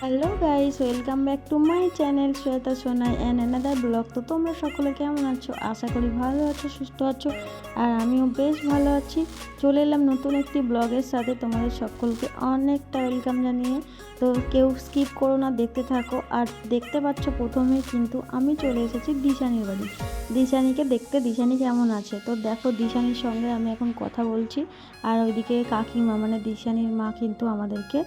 Hello guys, welcome back to my channel Shweta Sonai and another blog. তো তোমরা সকলে কেমন আছো? আশা করি ভালো আছো, সুস্থ আছো। আর আমিও বেশ ভালো আছি। চলে এলাম নতুন একটি ব্লগের সাথে, তোমাদের সকলকে অনেকটা ওয়েলকাম জানিয়ে। তো কেউ স্কিপ করো না, দেখতে থাকো। আর দেখতে পাচ্ছ প্রথমেই কিন্তু আমি চলে এসেছি দিশানির বাড়ি, দিশানিকে দেখতে। দিশানি কেমন আছে তো দেখো, দিশানির সঙ্গে আমি এখন কথা বলছি। আর ওইদিকে কাকিমা মানে দিশানির মা কিন্তু আমাদেরকে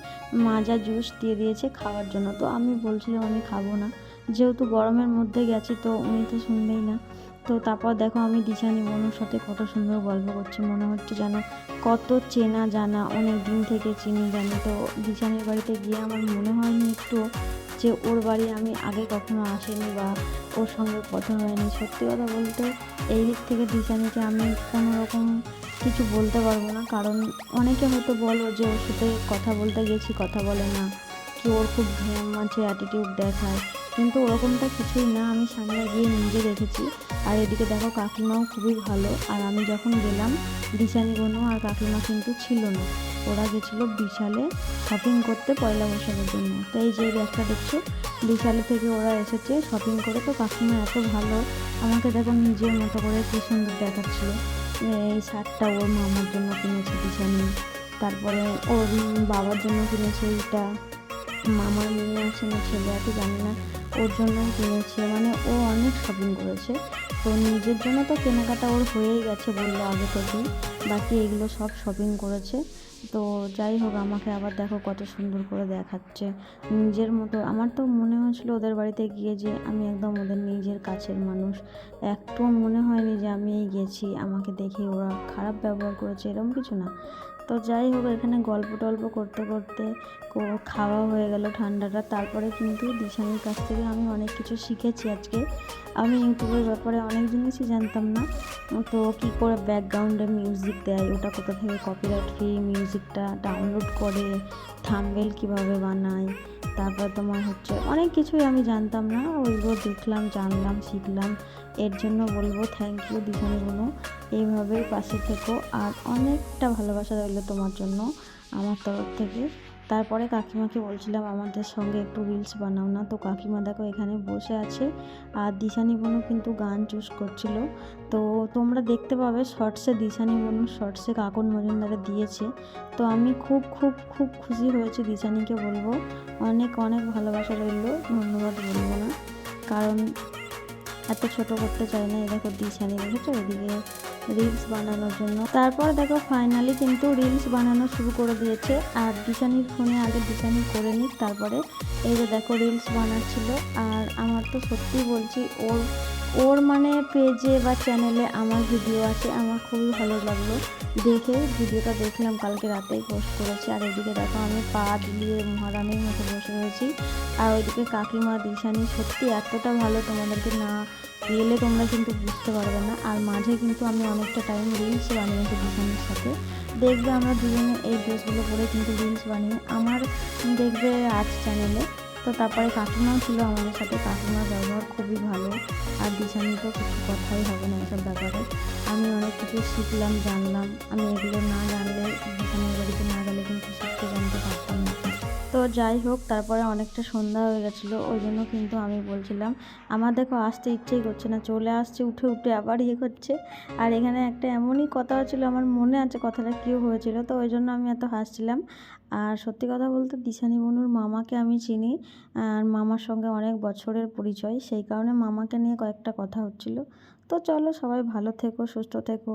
মাজা জুস দিয়ে দিয়েছে খাওয়ার জন্য। তো আমি বলছিলাম আমি খাবো না, যেহেতু গরমের মধ্যে গেছি, তো উনি তো শুনবেই না। তো তারপর দেখো আমি দিশানি বোনের সাথে কত সুন্দর গল্প করছি, মনে হচ্ছে যেন কত চেনা জানা, অনেক দিন থেকে চিনি জানি। তো দিশানির বাড়িতে গিয়ে আমার মনে হয়নি একটু যে ওর বাড়ি আমি আগে কখনো আসিনি বা ওর সঙ্গে কথা হয়নি। সত্যি কথা বলতে এই দিক থেকে দিশানিকে আমি কোনো রকম কিছু বলতে পারবো না, কারণ অনেকে হয়তো বলো যে ওর সাথে কথা বলতে গেছি কথা বলে না, কি ওর খুব ঘ্যাম আছে, অ্যাটিটিউড দেখায়, কিন্তু ওরকমটা কিছুই না। আমি সামনে গিয়ে নিজে দেখেছি। আর এদিকে দেখো কাকিমাও খুবই ভালো। আর আমি যখন গেলাম, দিশানি বোনও আর কাকিমা কিন্তু ছিল না, ওরা গেছিলো বিশালে শপিং করতে পয়লা বৈশাখের জন্য। তো এই যে ব্যাগটা দেখছো, বিশালে থেকে ওরা এসেছে শপিং করে। তো কাকিমা এত ভালো, আমাকে দেখো নিজের মতো করে কী সুন্দর দেখাচ্ছিল। এই শার্টটা ওর মামার জন্য কিনেছে দিশানি, তারপরে ওর বাবার জন্য কিনেছে এইটা, মামার মেয়ে আছে না ছেলে আছে জানি না, ওর জন্য কিনেছে। মানে ও অনেক শপিং করেছে। তো নিজের জন্য তো কেনাকাটা ওর হয়েই গেছে বললো আগে থেকেই, বাকি এগুলো সব শপিং করেছে। তো যাই হোক, আমাকে আবার দেখো কত সুন্দর করে দেখাচ্ছে নিজের মতো। আমার তো মনে হয়েছিল ওদের বাড়িতে গিয়ে যে আমি একদম ওদের নিজের কাছের মানুষ। একটু মনে হয়নি যে আমি এই গেছি আমাকে দেখে ওরা খারাপ ব্যবহার করেছে, এরকম কিছু না। তো যাই হোক, এখানে গল্প টল্প করতে করতে খাওয়া হয়ে গেল ঠান্ডাটা। তারপরে কিন্তু দিশানির কাছ থেকে আমি অনেক কিছু শিখেছি আজকে। আমি ইউটিউবের ব্যাপারে অনেক জিনিসই জানতাম না। তো কী করে ব্যাকগ্রাউন্ডে মিউজিক দেয়, ওটা কোথা থেকে কপিরাইট ফ্রি মিউজিকটা ডাউনলোড করে, থাম্বনেল কীভাবে বানায়, তারপর তোমার হচ্ছে অনেক কিছুই আমি জানতাম না। ওইগুলো দেখলাম, জানলাম, শিখলাম। এর জন্য বলবো থ্যাংক ইউ দিশানি বোনো, এইভাবেই পাশে থেকো। আর অনেকটা ভালোবাসা রইলো তোমার জন্য আমার তরফ থেকে। তারপরে কাকিমাকে বলছিলাম আমাদের সঙ্গে একটু রিলস বানাও না। তো কাকিমা দেখো এখানে বসে আছে, আর দিশানি বোনও কিন্তু গান চুজ করছিল। তো তোমরা দেখতে পাবে শর্টসে, দিশানি বোন শর্টসে কাকন মজুমদারে দিয়েছে। তো আমি খুব খুব খুব খুশি হয়েছি, দিশানিকে বলবো অনেক অনেক ভালোবাসা রইলো, ধন্যবাদ বলবো না, কারণ এত ছোট করতে চাই না। এই দেখো দিশানি দেখেছো এদিকে রিলস বানানোর জন্য। তারপর দেখো ফাইনালি কিন্তু রিলস বানানো শুরু করে দিয়েছে। আর দিশানির ফোনে আগে দিশানি করে নিক, তারপরে এই যে দেখো রিলস বানাচ্ছিল। আর আমার তো সত্যি বলছি, ওর ওর মানে পেজে বা চ্যানেলে আমার ভিডিও আছে, আমার খুবই ভালো লাগলো দেখে। ভিডিওটা দেখলাম, কালকে রাতেই পোস্ট করেছি। আর এদিকে দেখো আমি পা দিলিয়ে মহারানীর মতো বসে রয়েছি। আর ওইদিকে কাকিমা দিশানি সত্যি এতটা ভালো, তোমাদেরকে না গেলে তোমরা কিন্তু বুঝতে পারবে না। আর মাঝে কিন্তু আমি অনেকটা টাইম রিলস বানিয়েছি দিশানির সাথে, দেখবে আমরা দুজনে এই ড্রেসগুলো পরে কিন্তু রিলস বানিয়ে আমার দেখবে আজ চ্যানেলে। তো তারপরে কাকিমাও ছিল আমাদের সাথে, কাকিমার ব্যবহার খুবই ভালো। আর দিশানি তো কিছু কথাই হবে না এসব ব্যাপারে। আমি অনেক কিছু শিখলাম, জানলাম। আমি এগুলো না জানলে, দিশানির বাড়িতে না গেলে কিন্তু শিখতে জানতে পারতাম না। তো যাই হোক, তারপরে অনেকটা সন্ধ্যা হয়ে গেছিলো, ওই জন্য কিন্তু আমি বলছিলাম আমার দেখো আসতে ইচ্ছেই করছে না, চলে আসছে উঠে উঠে আবার ইয়ে করছে। আর এখানে একটা এমনই কথা হচ্ছিলো, আমার মনে আছে কথাটা কী হয়েছিল, তো ওই জন্য আমি এত হাসছিলাম। আর সত্যি কথা বলতে দিশানি বনুর মামাকে আমি চিনি, আর মামার সঙ্গে অনেক বছরের পরিচয়, সেই কারণে মামাকে নিয়ে কয়েকটা কথা হচ্ছিলো। তো চলো, সবাই ভালো থেকো, সুস্থ থেকো।